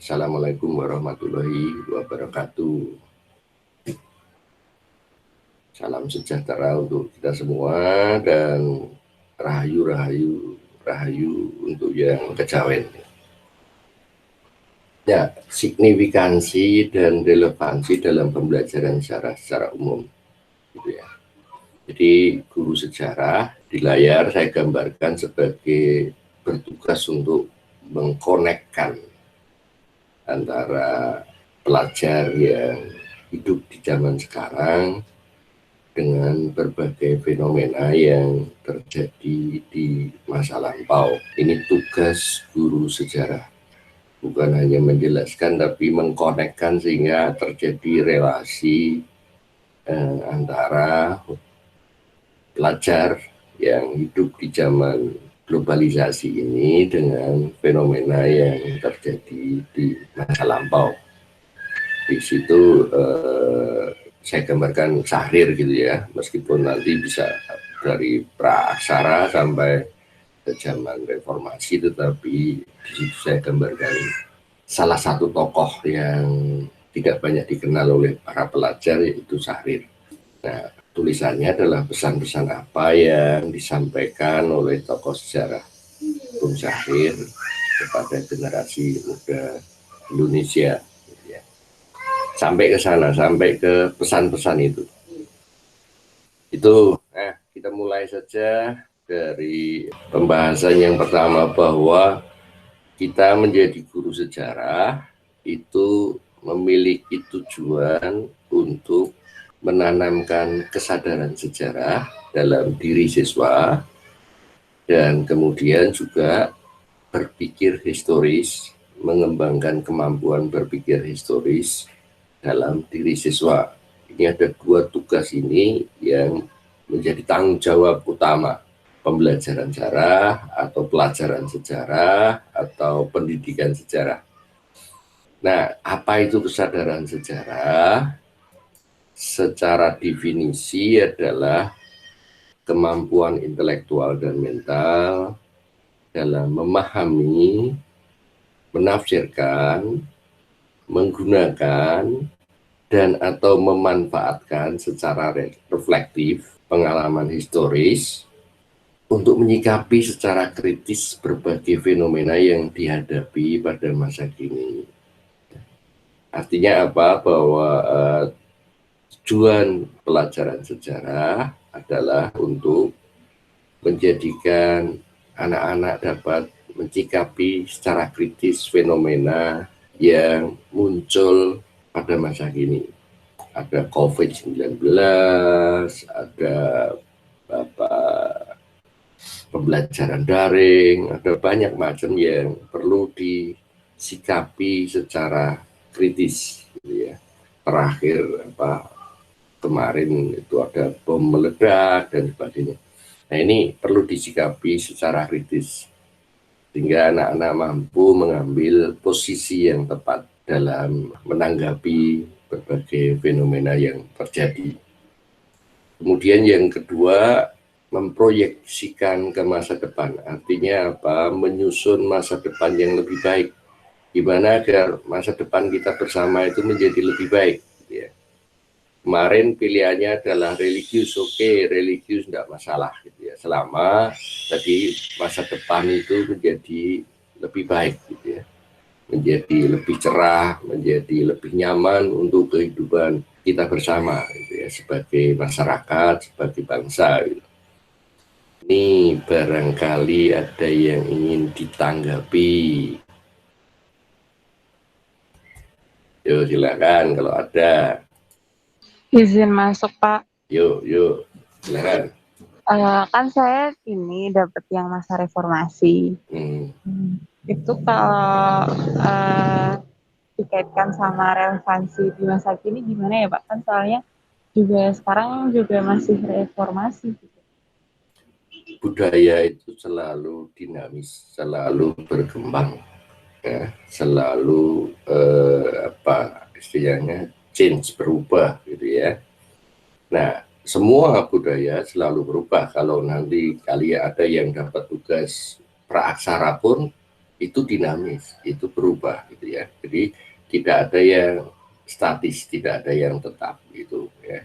Assalamualaikum warahmatullahi wabarakatuh. Salam sejahtera untuk kita semua dan rahayu untuk yang kejawen. Ya, signifikansi dan relevansi dalam pembelajaran sejarah secara umum, gitu ya. Jadi guru sejarah di layar saya gambarkan sebagai bertugas untuk mengkonekkan antara pelajar yang hidup di zaman sekarang dengan berbagai fenomena yang terjadi di masa lampau. Ini tugas guru sejarah, bukan hanya menjelaskan tapi mengkonekkan sehingga terjadi relasi antara pelajar yang hidup di zaman globalisasi ini dengan fenomena yang terjadi di masa lampau. Di situ saya gambarkan Syahrir gitu ya, meskipun nanti bisa dari praaksara sampai ke zaman reformasi, tetapi di situ saya gambarkan salah satu tokoh yang tidak banyak dikenal oleh para pelajar, yaitu Syahrir. Nah, tulisannya adalah pesan-pesan apa yang disampaikan oleh tokoh sejarah Bung Syahrir kepada generasi muda Indonesia. Sampai ke sana, sampai ke pesan-pesan itu. Kita mulai saja dari pembahasan yang pertama, bahwa kita menjadi guru sejarah itu memiliki tujuan untuk menanamkan kesadaran sejarah dalam diri siswa dan kemudian juga berpikir historis, mengembangkan kemampuan berpikir historis dalam diri siswa. Ini ada dua tugas ini yang menjadi tanggung jawab utama pembelajaran sejarah atau pelajaran sejarah atau pendidikan sejarah. Nah, apa itu kesadaran sejarah? Secara definisi adalah kemampuan intelektual dan mental dalam memahami, menafsirkan, menggunakan, dan atau memanfaatkan secara reflektif pengalaman historis untuk menyikapi secara kritis berbagai fenomena yang dihadapi pada masa kini. Artinya apa? Bahwa tujuan pelajaran sejarah adalah untuk menjadikan anak-anak dapat menyikapi secara kritis fenomena yang muncul pada masa kini. Ada COVID-19, ada pembelajaran daring, ada banyak macam yang perlu disikapi secara kritis, gitu ya. Terakhir kemarin itu ada bom meledak dan sebagainya. Nah, ini perlu disikapi secara kritis sehingga anak-anak mampu mengambil posisi yang tepat dalam menanggapi berbagai fenomena yang terjadi. Kemudian yang kedua, memproyeksikan ke masa depan. Artinya apa? Menyusun masa depan yang lebih baik. Gimana agar masa depan kita bersama itu menjadi lebih baik. Ya. Kemarin pilihannya adalah religius, oke, religius tidak masalah, gitu ya. Selama tadi masa depan itu menjadi lebih baik, gitu ya. Menjadi lebih cerah, menjadi lebih nyaman untuk kehidupan kita bersama, gitu ya, sebagai masyarakat, sebagai bangsa. Gitu. Ini barangkali ada yang ingin ditanggapi. Yuk, silakan kalau ada. Izin masuk, Pak. Yuk, silakan. Kan saya ini dapat yang masa reformasi. Itu kalau dikaitkan sama relevansi di masa kini gimana ya, Pak? Kan soalnya juga sekarang juga masih reformasi. Budaya itu selalu dinamis, selalu berkembang, ya, selalu istilahnya change, berubah, gitu ya. Nah, semua budaya selalu berubah. Kalau nanti kalian ada yang dapat tugas praaksara pun itu dinamis, itu berubah gitu ya. Jadi tidak ada yang statis, tidak ada yang tetap gitu ya.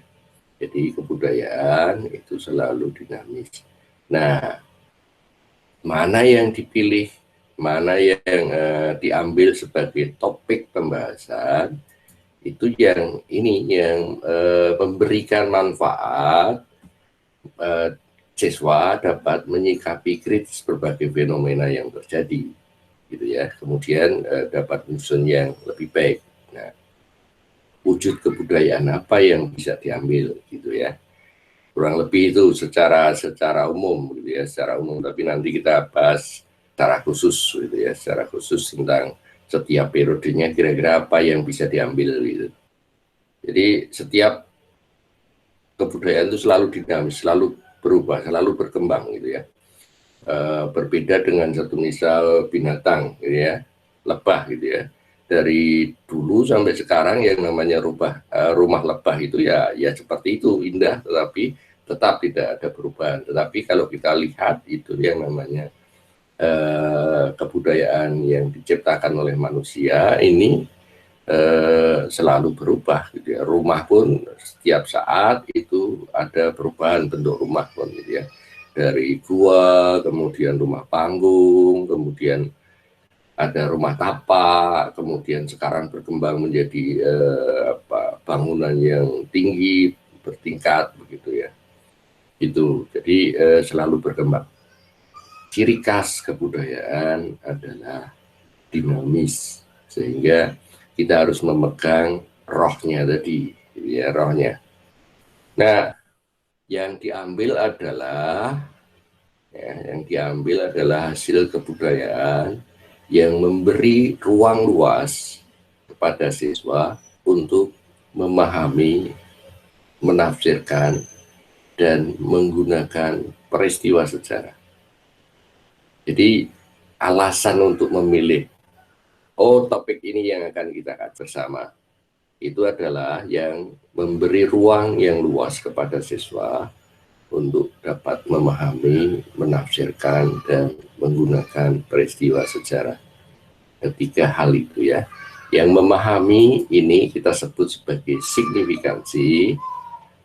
Jadi kebudayaan itu selalu dinamis. Nah, mana yang dipilih, mana yang diambil sebagai topik pembahasan, itu yang ini yang memberikan manfaat, siswa dapat menyikapi kritis berbagai fenomena yang terjadi gitu ya, kemudian dapat menyusun yang lebih baik. Nah, wujud kebudayaan apa yang bisa diambil gitu ya, kurang lebih itu secara umum gitu ya, secara umum, tapi nanti kita bahas secara khusus gitu ya, secara khusus tentang setiap periodenya kira-kira apa yang bisa diambil gitu. Jadi setiap kebudayaan itu selalu dinamis, selalu berubah, selalu berkembang gitu ya. Berbeda dengan satu misal binatang gitu ya, lebah gitu ya. Dari dulu sampai sekarang yang namanya rumah lebah itu ya seperti itu, indah, tetapi tetap tidak ada perubahan. Tetapi kalau kita lihat itu yang namanya kebudayaan yang diciptakan oleh manusia ini selalu berubah gitu ya. Rumah pun setiap saat itu ada perubahan bentuk rumah pun gitu ya. Dari gua, kemudian rumah panggung, kemudian ada rumah tapak, kemudian sekarang berkembang menjadi bangunan yang tinggi bertingkat begitu ya. Itu jadi selalu berkembang. Ciri khas kebudayaan adalah dinamis, sehingga kita harus memegang rohnya tadi, ya rohnya. Nah, yang diambil adalah hasil kebudayaan yang memberi ruang luas kepada siswa untuk memahami, menafsirkan, dan menggunakan peristiwa sejarah. Jadi alasan untuk memilih, topik ini yang akan kita kaji bersama, itu adalah yang memberi ruang yang luas kepada siswa untuk dapat memahami, menafsirkan, dan menggunakan peristiwa sejarah. Ketiga hal itu ya. Yang memahami ini kita sebut sebagai signifikansi,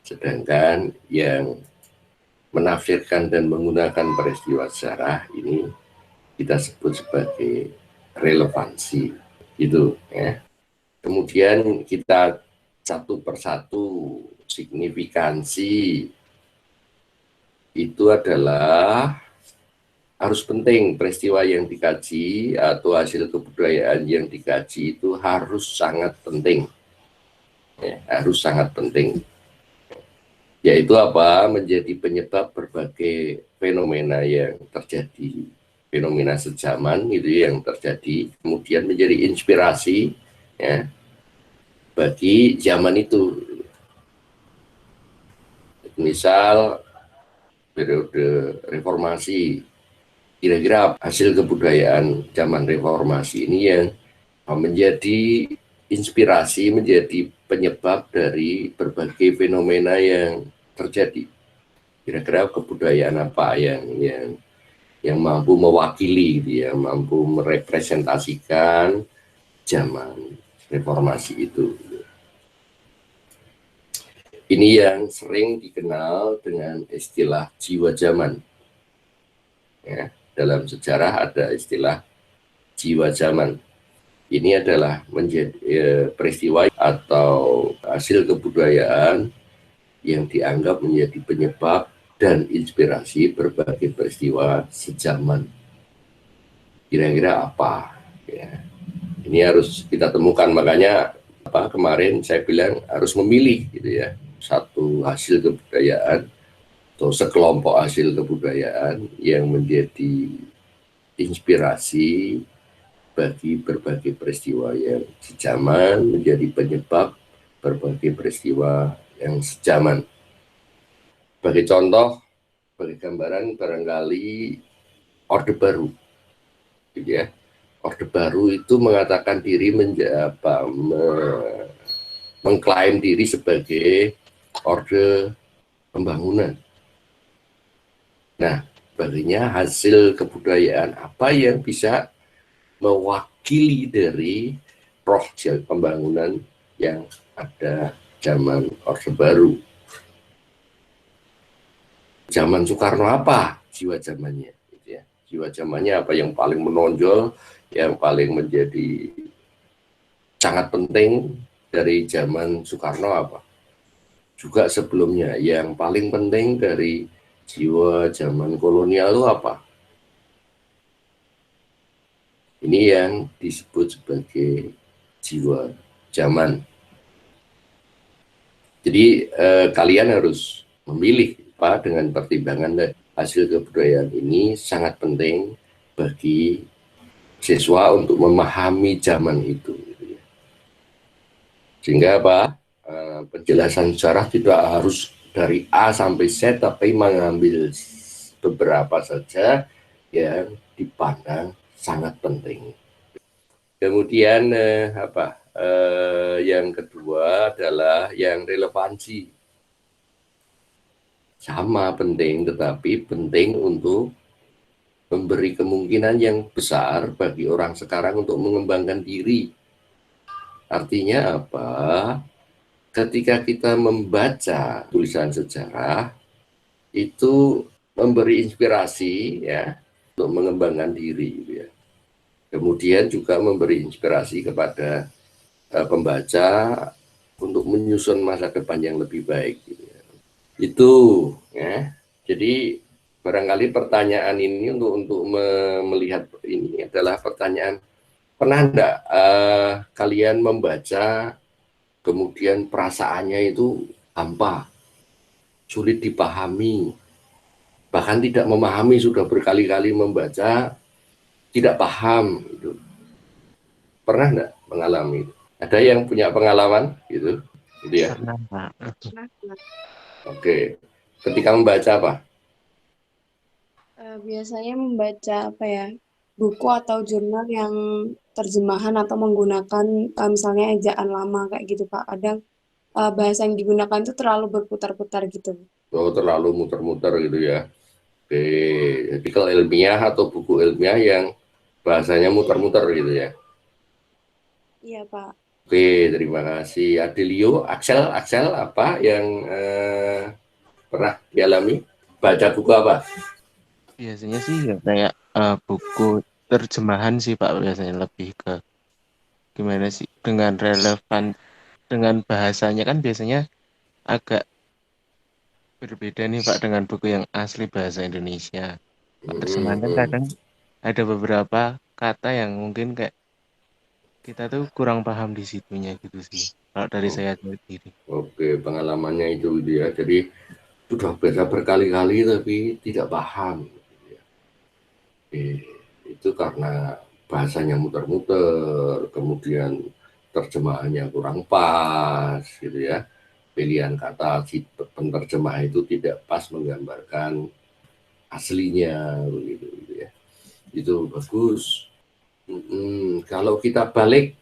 sedangkan yang menafsirkan dan menggunakan peristiwa sejarah ini kita sebut sebagai relevansi. Itu ya. Kemudian kita satu persatu. Signifikansi itu adalah harus penting, peristiwa yang dikaji atau hasil kebudayaan yang dikaji itu harus sangat penting ya, harus sangat penting, yaitu apa, menjadi penyebab berbagai fenomena yang terjadi, fenomena sejaman itu yang terjadi, kemudian menjadi inspirasi ya bagi zaman itu. Misal periode reformasi, kira-kira hasil kebudayaan zaman reformasi ini yang menjadi inspirasi, menjadi penyebab dari berbagai fenomena yang terjadi. Kira-kira kebudayaan apa yang mampu mewakili, dia mampu merepresentasikan zaman reformasi itu. Ini yang sering dikenal dengan istilah jiwa zaman. Ya, dalam sejarah ada istilah jiwa zaman. Ini adalah menjadi peristiwa atau hasil kebudayaan yang dianggap menjadi penyebab dan inspirasi berbagai peristiwa sejaman. Kira-kira apa? Ya, ini harus kita temukan, makanya kemarin saya bilang harus memilih gitu ya, satu hasil kebudayaan atau sekelompok hasil kebudayaan yang menjadi inspirasi bagi berbagai peristiwa yang sejaman, menjadi penyebab berbagai peristiwa yang sejaman. Sebagai contoh, sebagai gambaran barangkali Orde Baru, gitu ya. Orde Baru itu mengatakan diri mengklaim diri sebagai orde pembangunan. Nah, baginya hasil kebudayaan apa yang bisa mewakili dari roh pembangunan yang ada zaman Orde Baru. Zaman Soekarno apa jiwa zamannya? Gitu ya. Jiwa zamannya apa yang paling menonjol, yang paling menjadi sangat penting dari zaman Soekarno apa? Juga sebelumnya yang paling penting dari jiwa zaman kolonial itu apa? Ini yang disebut sebagai jiwa zaman. Jadi kalian harus memilih Pak, dengan pertimbangan hasil kebudayaan ini sangat penting bagi siswa untuk memahami zaman itu. Gitu ya. Sehingga apa? Penjelasan sejarah tidak harus dari A sampai Z, tapi mengambil beberapa saja yang dipandang sangat penting. Kemudian yang kedua adalah yang relevansi. Sama penting, tetapi penting untuk memberi kemungkinan yang besar bagi orang sekarang untuk mengembangkan diri. Artinya apa? Ketika kita membaca tulisan sejarah, itu memberi inspirasi ya untuk mengembangkan diri. Ya. Kemudian juga memberi inspirasi kepada pembaca untuk menyusun masa depan yang lebih baik. Gitu ya. Itu ya. Jadi barangkali pertanyaan ini untuk melihat ini adalah pertanyaan, pernah enggak kalian membaca kemudian perasaannya itu hampa, sulit dipahami, bahkan tidak memahami, sudah berkali-kali membaca tidak paham itu. Pernah enggak mengalami itu? Ada yang punya pengalaman gitu? Gitu ya. Pernah, Pak. Oke. Ketika membaca apa? Biasanya membaca apa ya, buku atau jurnal yang terjemahan atau menggunakan misalnya ejaan lama kayak gitu Pak. Kadang bahasa yang digunakan itu terlalu berputar-putar gitu. Oh, terlalu muter-muter gitu ya. Oke, jadi kalau ilmiah atau buku ilmiah yang bahasanya muter-muter gitu ya. Iya Pak. Oke, terima kasih. Adelio, Axel apa yang pernah dialami? Baca buku apa? Biasanya sih ya kayak buku terjemahan sih Pak, biasanya lebih ke gimana sih dengan relevan dengan bahasanya, kan biasanya agak berbeda nih Pak dengan buku yang asli bahasa Indonesia. Pak, terjemahan kan kadang ada beberapa kata yang mungkin kayak kita tuh kurang paham di situnya gitu sih. Kalau dari saya sendiri. Oke, pengalamannya itu dia. Jadi sudah baca berkali-kali tapi tidak paham. Oke, itu karena bahasanya muter-muter, kemudian terjemahannya kurang pas, gitu ya. Pilihan kata si penerjemah itu tidak pas menggambarkan aslinya, begitu, gitu ya. Itu bagus. Kalau kita balik,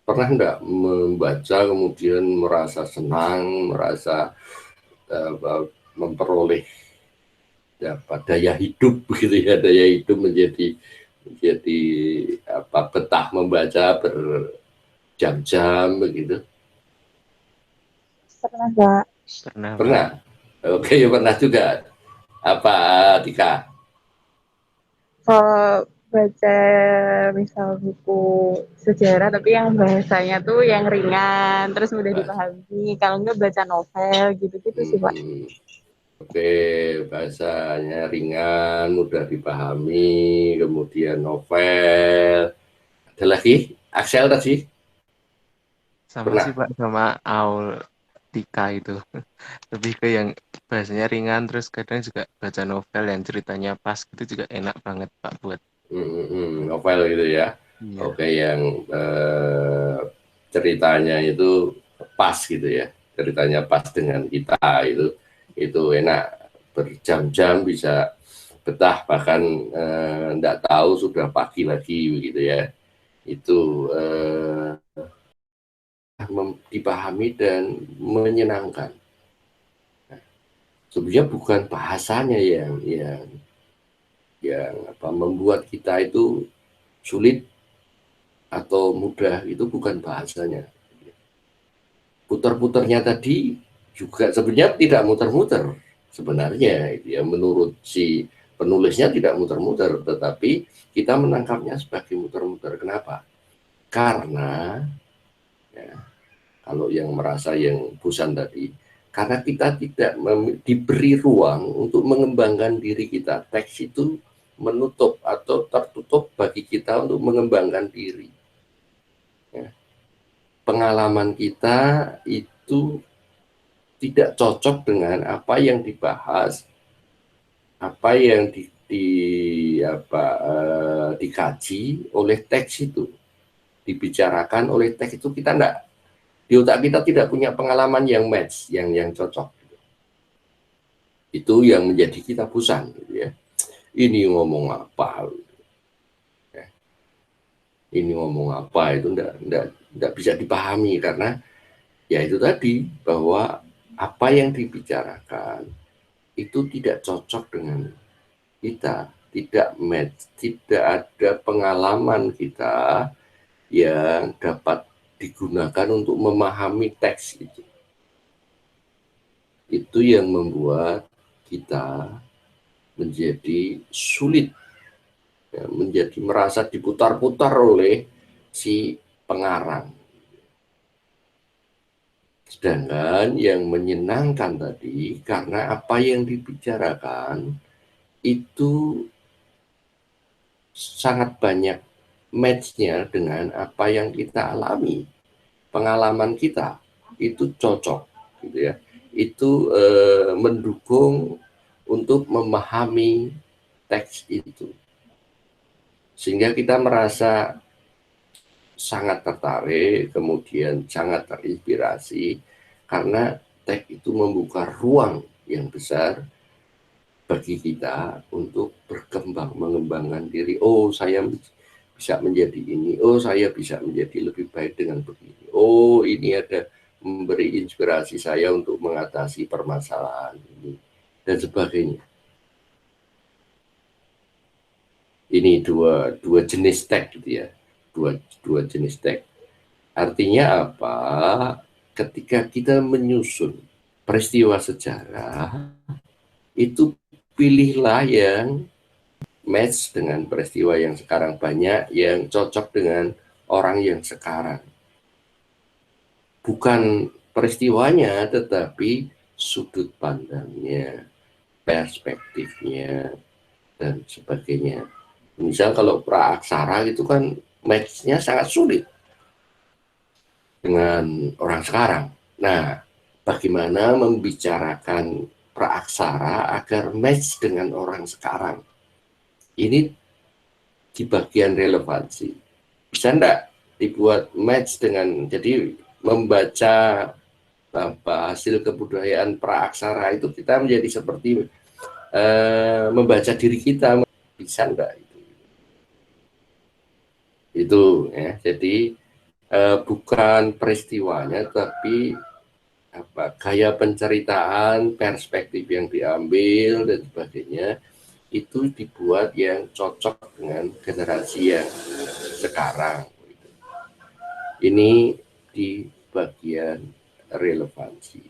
pernah enggak membaca kemudian merasa senang, merasa memperoleh daya hidup gitu ya, daya hidup menjadi betah membaca berjam-jam begitu. Pernah Kak. Pernah. Oke, ya pernah juga. Apa Tika? Kalau baca misal buku sejarah tapi yang bahasanya tuh yang ringan terus mudah dipahami, kalau enggak baca novel gitu-gitu sih Pak. Oke, bahasanya ringan, mudah dipahami, kemudian novel. Ada lagi? Axel tadi? Sama Pernah? sih Pak, sama Aul Tika itu. Lebih ke yang bahasanya ringan, terus kadang juga baca novel yang ceritanya pas gitu juga enak banget Pak buat. Novel gitu ya. Iya. Oke, yang ceritanya itu pas gitu ya. Ceritanya pas dengan kita itu enak, berjam-jam bisa betah, bahkan enggak tahu sudah pagi lagi begitu ya. Itu dipahami dan menyenangkan. Sebenarnya bukan bahasanya yang membuat kita itu sulit atau mudah itu bukan bahasanya. Putar-putarnya tadi juga sebenarnya tidak muter-muter sebenarnya, ya, menurut si penulisnya tidak muter-muter, tetapi kita menangkapnya sebagai muter-muter. Kenapa? Karena ya, kalau yang merasa yang bosan tadi, karena kita tidak diberi ruang untuk mengembangkan diri kita. Teks itu menutup atau tertutup bagi kita untuk mengembangkan diri. Ya. Pengalaman kita itu tidak cocok dengan apa yang dibahas, apa yang dikaji oleh teks itu, dibicarakan oleh teks itu. Kita enggak, di otak kita tidak punya pengalaman yang match, yang cocok. Itu yang menjadi kita bosan, gitu ya. Ini ngomong apa? Ya. Ini ngomong apa? Itu enggak bisa dipahami, karena ya itu tadi, bahwa apa yang dibicarakan itu tidak cocok dengan kita, tidak match, tidak ada pengalaman kita yang dapat digunakan untuk memahami teks itu. Itu yang membuat kita menjadi sulit, ya, menjadi merasa diputar-putar oleh si pengarang. Sedangkan yang menyenangkan tadi, karena apa yang dibicarakan itu sangat banyak match-nya dengan apa yang kita alami, pengalaman kita itu cocok, gitu ya. Itu mendukung untuk memahami teks itu, sehingga kita merasa sangat tertarik, kemudian sangat terinspirasi, karena teks itu membuka ruang yang besar bagi kita untuk berkembang, mengembangkan diri. Oh, saya bisa menjadi ini. Oh, saya bisa menjadi lebih baik dengan begini. Oh, ini ada memberi inspirasi saya untuk mengatasi permasalahan ini, dan sebagainya. Ini dua jenis teks, gitu ya. Dua jenis teks. Artinya apa? Ketika kita menyusun peristiwa sejarah, itu pilihlah yang match dengan peristiwa yang sekarang banyak, yang cocok dengan orang yang sekarang. Bukan peristiwanya, tetapi sudut pandangnya, perspektifnya, dan sebagainya. Misal kalau praaksara itu kan match-nya sangat sulit dengan orang sekarang. Nah, bagaimana membicarakan praaksara agar match dengan orang sekarang? Ini di bagian relevansi. Bisa enggak dibuat match dengan, jadi membaca hasil kebudayaan praaksara itu kita menjadi seperti membaca diri kita. Bisa enggak itu ya. Jadi bukan peristiwanya, tapi gaya penceritaan, perspektif yang diambil, dan sebagainya, itu dibuat yang cocok dengan generasi yang sekarang. Ini di bagian relevansi.